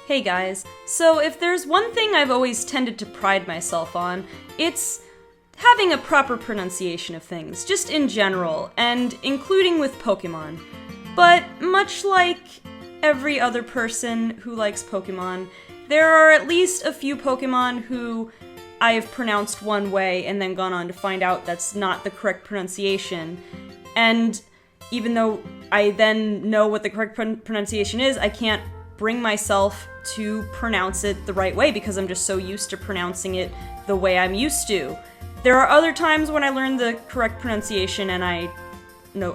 Hey guys, so if there's one thing I've always tended to pride myself on, it's having a proper pronunciation of things, just in general, and including with Pokémon. But much like every other person who likes Pokémon, there are at least a few Pokémon who I have pronounced one way and then gone on to find out that's not the correct pronunciation. And even though I then know what the correct pronunciation is, I can't bring myself to pronounce it the right way because I'm just so used to pronouncing it the way I'm used to. There are other times when I learn the correct pronunciation and I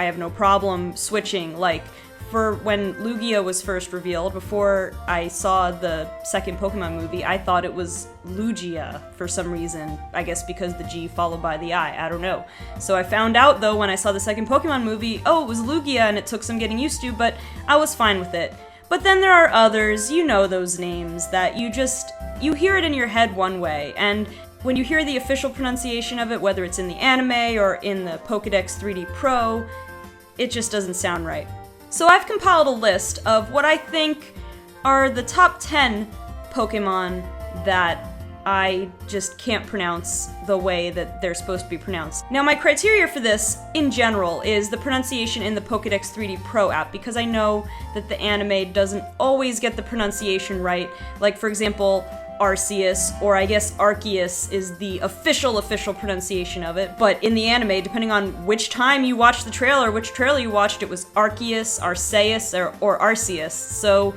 have no problem switching, like for when Lugia was first revealed, before I saw the second Pokemon movie, I thought it was Lugia for some reason. I guess because the G followed by the I don't know. So I found out though when I saw the second Pokemon movie, oh, it was Lugia, and it took some getting used to, but I was fine with it. But then there are others, you know those names, that you hear it in your head one way, and when you hear the official pronunciation of it, whether it's in the anime or in the Pokédex 3D Pro, it just doesn't sound right. So I've compiled a list of what I think are the top 10 Pokemon that I just can't pronounce the way that they're supposed to be pronounced. Now my criteria for this, in general, is the pronunciation in the Pokédex 3D Pro app, because I know that the anime doesn't always get the pronunciation right. Like, for example, Arceus, or I guess Arceus is the official pronunciation of it, but in the anime, depending on which time you watched the trailer, which trailer you watched, it was Arceus, Arceus, or Arceus, so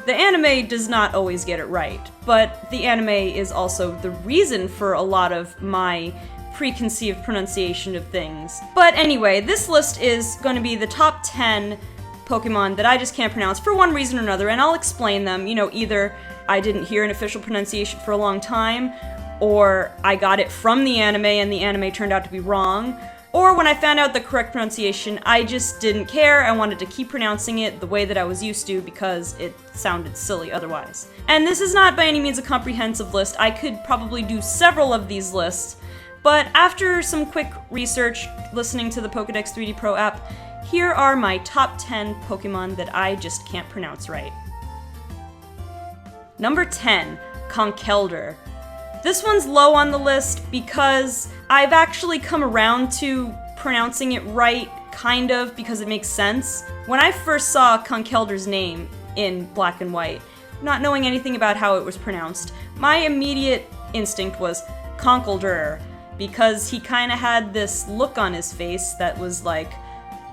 the anime does not always get it right, but the anime is also the reason for a lot of my preconceived pronunciation of things. But anyway, this list is going to be the top 10 Pokemon that I just can't pronounce for one reason or another, and I'll explain them. You know, either I didn't hear an official pronunciation for a long time, or I got it from the anime and the anime turned out to be wrong, or when I found out the correct pronunciation, I just didn't care. I wanted to keep pronouncing it the way that I was used to because it sounded silly otherwise. And this is not by any means a comprehensive list. I could probably do several of these lists, but after some quick research, listening to the Pokédex 3D Pro app, here are my top 10 Pokemon that I just can't pronounce right. Number 10, Conkeldurr. This one's low on the list because I've actually come around to pronouncing it right, kind of, because it makes sense. When I first saw Conkeldurr's name in black and white, not knowing anything about how it was pronounced, my immediate instinct was Conkeldurr, because he kind of had this look on his face that was like,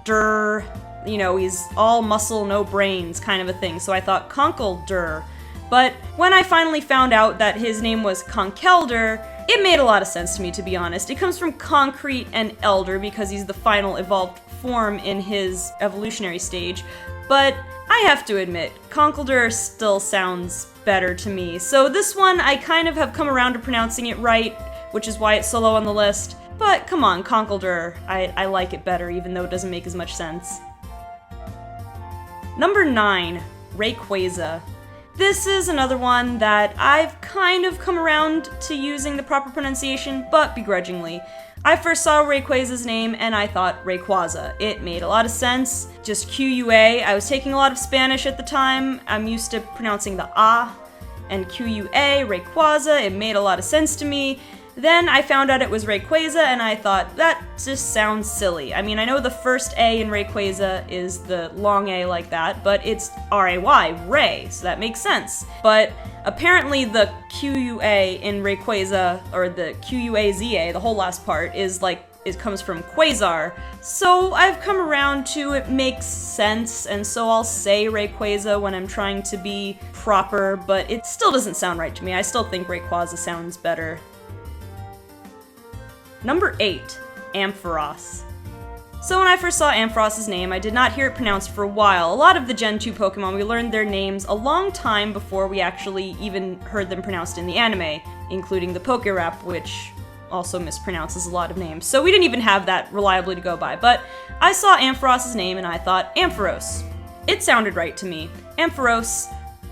Durr, you know, he's all muscle, no brains kind of a thing, so I thought Conkeldurr. But when I finally found out that his name was Conkeldurr, it made a lot of sense to me, to be honest. It comes from concrete and elder because he's the final evolved form in his evolutionary stage, but I have to admit, Conkeldurr still sounds better to me. So this one, I kind of have come around to pronouncing it right, which is why it's so low on the list. But come on, Conkeldurr, I like it better, even though it doesn't make as much sense. Number 9, Rayquaza. This is another one that I've kind of come around to using the proper pronunciation, but begrudgingly. I first saw Rayquaza's name and I thought Rayquaza. It made a lot of sense, just Q-U-A. I was taking a lot of Spanish at the time. I'm used to pronouncing the A and Q-U-A, Rayquaza. It made a lot of sense to me. Then I found out it was Rayquaza and I thought, that just sounds silly. I mean, I know the first A in Rayquaza is the long A like that, but it's R-A-Y, Ray, so that makes sense. But apparently the Q-U-A in Rayquaza, or the Q-U-A-Z-A, the whole last part, is like, it comes from Quasar. So I've come around to it makes sense, and so I'll say Rayquaza when I'm trying to be proper, but it still doesn't sound right to me. I still think Rayquaza sounds better. Number 8, Ampharos. So when I first saw Ampharos' name, I did not hear it pronounced for a while. A lot of the Gen 2 Pokemon, we learned their names a long time before we actually even heard them pronounced in the anime, including the Pokerap, which also mispronounces a lot of names. So we didn't even have that reliably to go by, but I saw Ampharos' name and I thought, Ampharos. It sounded right to me. Ampharos.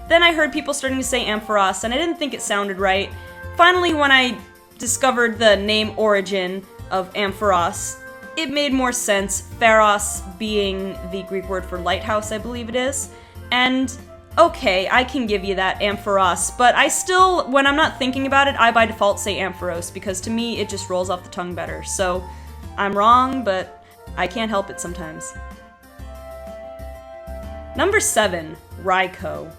Then I heard people starting to say Ampharos, and I didn't think it sounded right. Finally, when I discovered the name origin of Ampharos, it made more sense, Pharos being the Greek word for lighthouse, I believe it is, and Okay, I can give you that, Ampharos, but I still, when I'm not thinking about it, I by default say Ampharos, because to me it just rolls off the tongue better. So, I'm wrong, but I can't help it sometimes. Number 7, Raikou.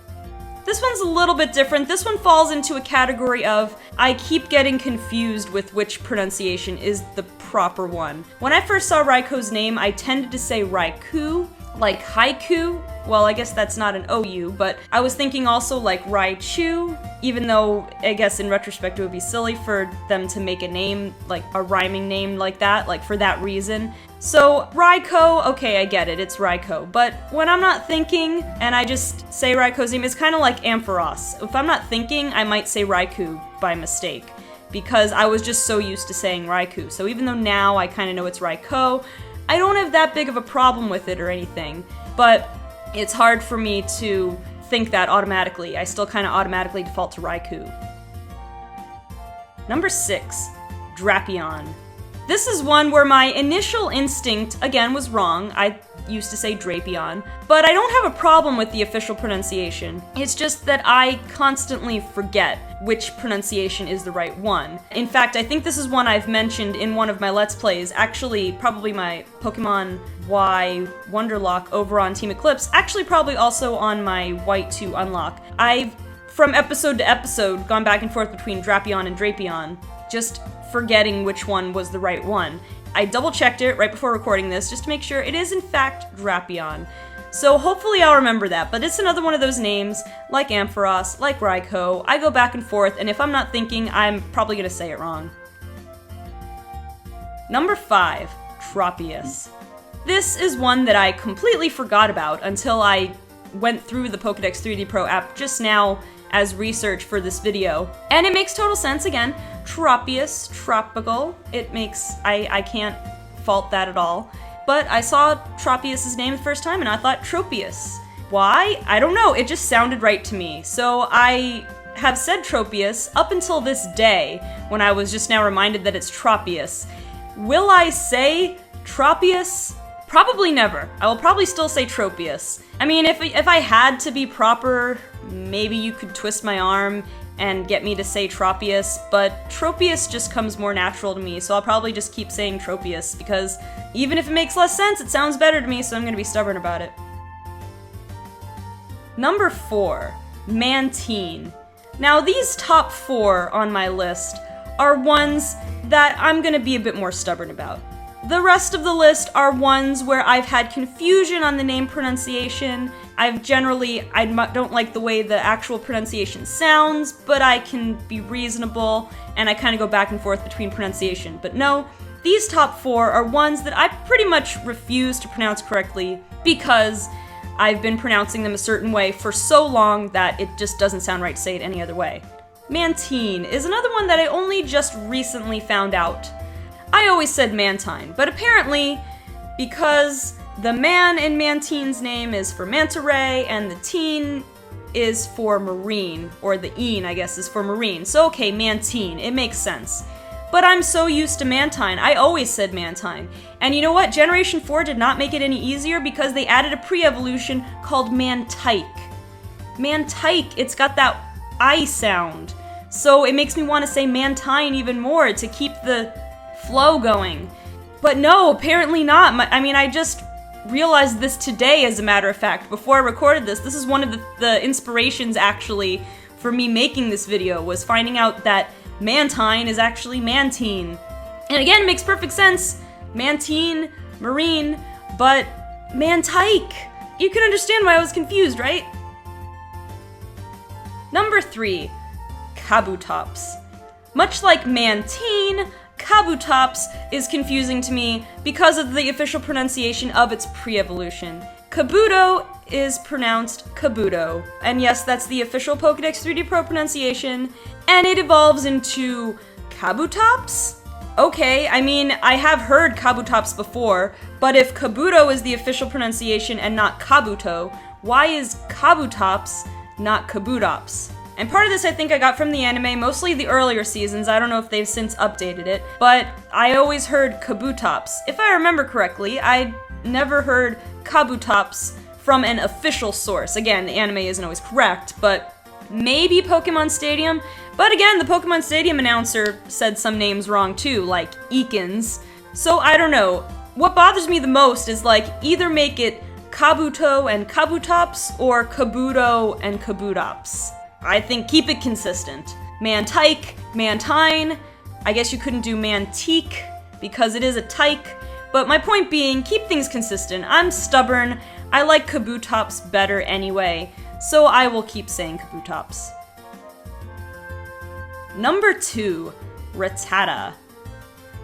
This one's a little bit different. This one falls into a category of, I keep getting confused with which pronunciation is the proper one. When I first saw Raikou's name, I tended to say Raikou, like haiku. Well, I guess that's not an OU, but I was thinking also like Raichu, even though I guess in retrospect it would be silly for them to make a name, like a rhyming name like that, like for that reason. So Raikou, okay, I get it, it's Raikou, but when I'm not thinking and I just say Raikou's name, it's kind of like Ampharos. If I'm not thinking, I might say Raikou by mistake, because I was just so used to saying Raikou. So even though now I kind of know it's Raikou, I don't have that big of a problem with it or anything, but it's hard for me to think that automatically. I still kind of automatically default to Raikou. Number 6, Drapion. This is one where my initial instinct, again, was wrong. I used to say Drapion, but I don't have a problem with the official pronunciation. It's just that I constantly forget which pronunciation is the right one. In fact, I think this is one I've mentioned in one of my Let's Plays, actually probably my Pokemon Y Wonderlock over on Team Eclipse, actually probably also on my White 2 Unlock. I've, from episode to episode, gone back and forth between Drapion and Drapion, just forgetting which one was the right one. I double-checked it right before recording this just to make sure it is in fact Drapion. So hopefully I'll remember that, but it's another one of those names, like Ampharos, like Raikou. I go back and forth, and if I'm not thinking, I'm probably gonna say it wrong. Number 5, Tropius. This is one that I completely forgot about until I went through the Pokédex 3D Pro app just now as research for this video. And it makes total sense again. Tropius, tropical. It makes, I can't fault that at all. But I saw Tropius' name the first time and I thought Tropius. Why? I don't know, it just sounded right to me. So I have said Tropius up until this day, when I was just now reminded that it's Tropius. Will I say Tropius? Probably never. I will probably still say Tropius. I mean, if I had to be proper, maybe you could twist my arm and get me to say Tropius, but Tropius just comes more natural to me, so I'll probably just keep saying Tropius, because even if it makes less sense, it sounds better to me, so I'm gonna be stubborn about it. Number 4, Mantine. Now, these top 4 on my list are ones that I'm gonna be a bit more stubborn about. The rest of the list are ones where I've had confusion on the name pronunciation. I don't like the way the actual pronunciation sounds, but I can be reasonable, and I kind of go back and forth between pronunciation. But no, these top 4 are ones that I pretty much refuse to pronounce correctly because I've been pronouncing them a certain way for so long that it just doesn't sound right to say it any other way. Mantine is another one that I only just recently found out. I always said Mantine, but apparently, because the man in Mantine's name is for manta ray, and the teen is for marine, or the een, I guess, is for marine. So okay, Mantine, it makes sense. But I'm so used to Mantine, I always said Mantine. And you know what? Generation 4 did not make it any easier because they added a pre-evolution called Mantike. Mantike, it's got that I sound. So it makes me want to say Mantine even more to keep the flow going. But no, apparently not. I just realized this today, as a matter of fact, before I recorded this. This is one of the inspirations, actually, for me making this video, was finding out that Mantine is actually Mantine. And again, it makes perfect sense. Mantine, marine, but Mantike. You can understand why I was confused, right? Number 3, Kabutops. Much like Mantine, Kabutops is confusing to me because of the official pronunciation of its pre-evolution. Kabuto is pronounced Kabuto, and yes, that's the official Pokédex 3D Pro pronunciation, and it evolves into Kabutops? Okay, I mean, I have heard Kabutops before, but if Kabuto is the official pronunciation and not Kabuto, why is Kabutops not Kabutops? And part of this I think I got from the anime, mostly the earlier seasons. I don't know if they've since updated it, but I always heard Kabutops. If I remember correctly, I never heard Kabutops from an official source. Again, the anime isn't always correct, but maybe Pokemon Stadium. But again, the Pokemon Stadium announcer said some names wrong too, like Eakins. So I don't know. What bothers me the most is like either make it Kabuto and Kabutops or Kabuto and Kabutops. I think keep it consistent. Mantike, Mantine. I guess you couldn't do Mantique because it is a tyke. But my point being, keep things consistent. I'm stubborn. I like Kabutops better anyway, so I will keep saying Kabutops. Number 2, Rattata.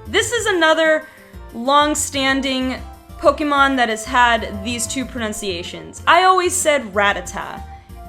This is another long-standing Pokemon that has had these two pronunciations. I always said Rattata,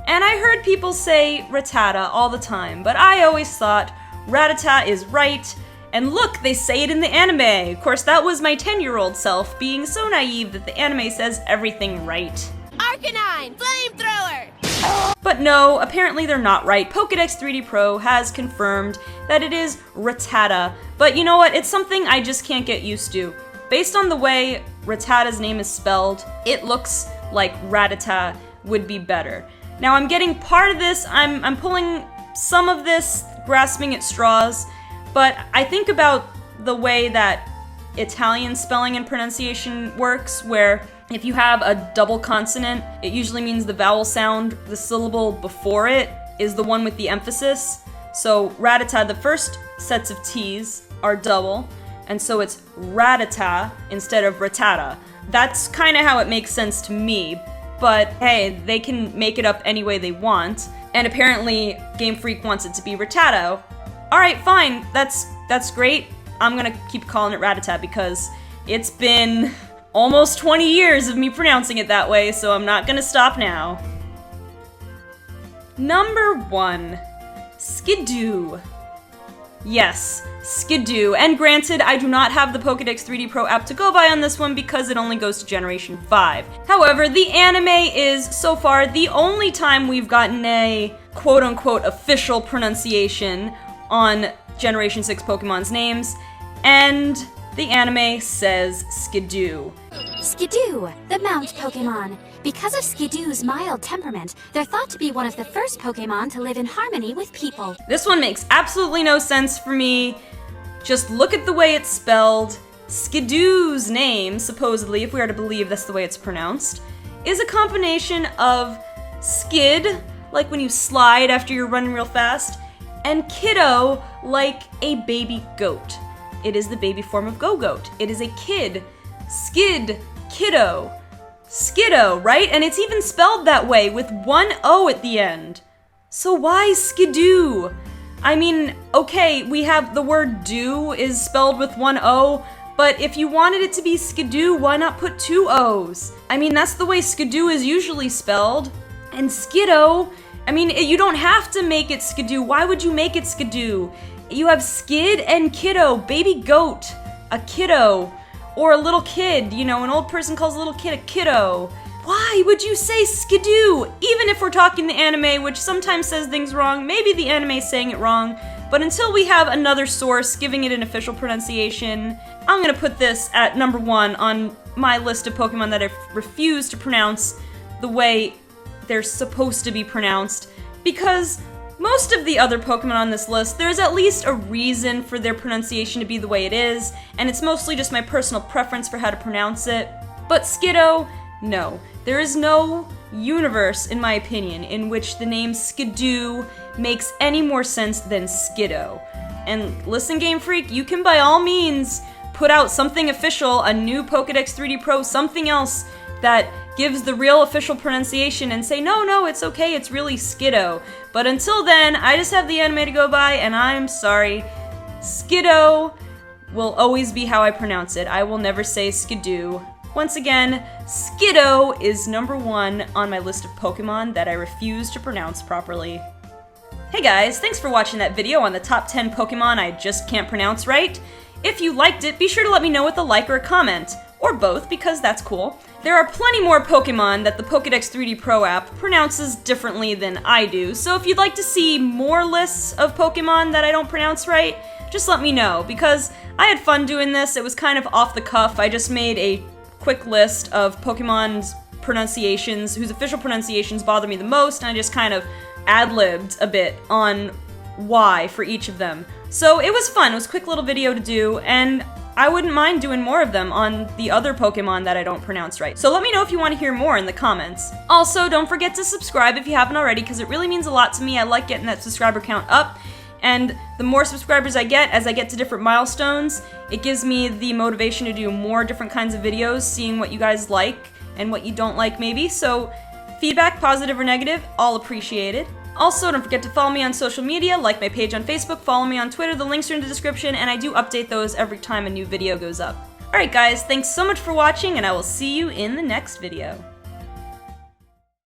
and I heard people say Rattata all the time, but I always thought Rattata is right, and look, they say it in the anime! Of course, that was my 10-year-old self being so naive that the anime says everything right. Arcanine! Flamethrower! But no, apparently they're not right. Pokédex 3D Pro has confirmed that it is Rattata, but you know what? It's something I just can't get used to. Based on the way Rattata's name is spelled, it looks like Rattata would be better. Now I'm getting part of this, I'm pulling some of this, grasping at straws, but I think about the way that Italian spelling and pronunciation works, where if you have a double consonant, it usually means the vowel sound, the syllable before it, is the one with the emphasis. So Rattata, the first sets of T's are double, and so it's Rattata instead of Rattata. That's kind of how it makes sense to me, but hey, they can make it up any way they want, and apparently Game Freak wants it to be Rattata. Alright, fine, that's great. I'm gonna keep calling it Rattata because it's been almost 20 years of me pronouncing it that way, so I'm not gonna stop now. Number 1, Skiddo. Yes, Skiddo. And granted, I do not have the Pokédex 3D Pro app to go by on this one because it only goes to Generation 5. However, the anime is, so far, the only time we've gotten a quote-unquote official pronunciation on Generation 6 Pokemon's names, and the anime says Skiddo. Skiddo, the Mount Pokemon. Because of Skiddo's mild temperament, they're thought to be one of the first Pokemon to live in harmony with people. This one makes absolutely no sense for me. Just look at the way it's spelled. Skiddo's name, supposedly, if we are to believe that's the way it's pronounced, is a combination of skid, like when you slide after you're running real fast, and kiddo, like a baby goat. It is the baby form of go-goat. It is a kid. Skid, kiddo. Skiddo, right? And it's even spelled that way with one O at the end. So why Skiddo? I mean, okay, we have the word do is spelled with one O, but if you wanted it to be Skiddo, why not put two O's? I mean, that's the way Skiddo is usually spelled. And Skiddo, I mean, you don't have to make it Skiddo. Why would you make it Skiddo? You have skid and kiddo, baby goat, a kiddo, or a little kid, you know, an old person calls a little kid a kiddo. Why would you say Skiddo? Even if we're talking the anime, which sometimes says things wrong, maybe the anime's saying it wrong, but until we have another source giving it an official pronunciation, I'm gonna put this at number 1 on my list of Pokemon that I refuse to pronounce the way they're supposed to be pronounced, because most of the other Pokemon on this list, there's at least a reason for their pronunciation to be the way it is, and it's mostly just my personal preference for how to pronounce it. But Skiddo, no. There is no universe, in my opinion, in which the name Skiddo makes any more sense than Skiddo. And listen, Game Freak, you can by all means put out something official, a new Pokédex 3D Pro, something else that gives the real official pronunciation and say, no, it's okay, it's really Skiddo. But until then, I just have the anime to go by, and I'm sorry. Skiddo will always be how I pronounce it. I will never say Skiddo. Once again, Skiddo is number 1 on my list of Pokemon that I refuse to pronounce properly. Hey guys, thanks for watching that video on the top 10 Pokemon I just can't pronounce right. If you liked it, be sure to let me know with a like or a comment. Or both, because that's cool. There are plenty more Pokemon that the Pokédex 3D Pro app pronounces differently than I do, so if you'd like to see more lists of Pokemon that I don't pronounce right, just let me know, because I had fun doing this. It was kind of off the cuff. I just made a quick list of Pokemon's pronunciations, whose official pronunciations bother me the most, and I just kind of ad-libbed a bit on why for each of them. So it was fun, it was a quick little video to do, and I wouldn't mind doing more of them on the other Pokemon that I don't pronounce right. So let me know if you want to hear more in the comments. Also, don't forget to subscribe if you haven't already, because it really means a lot to me. I like getting that subscriber count up, and the more subscribers I get, as I get to different milestones, it gives me the motivation to do more different kinds of videos, seeing what you guys like and what you don't like maybe. So feedback, positive or negative, all appreciated. Also, don't forget to follow me on social media, like my page on Facebook, follow me on Twitter, the links are in the description, and I do update those every time a new video goes up. Alright guys, thanks so much for watching, and I will see you in the next video.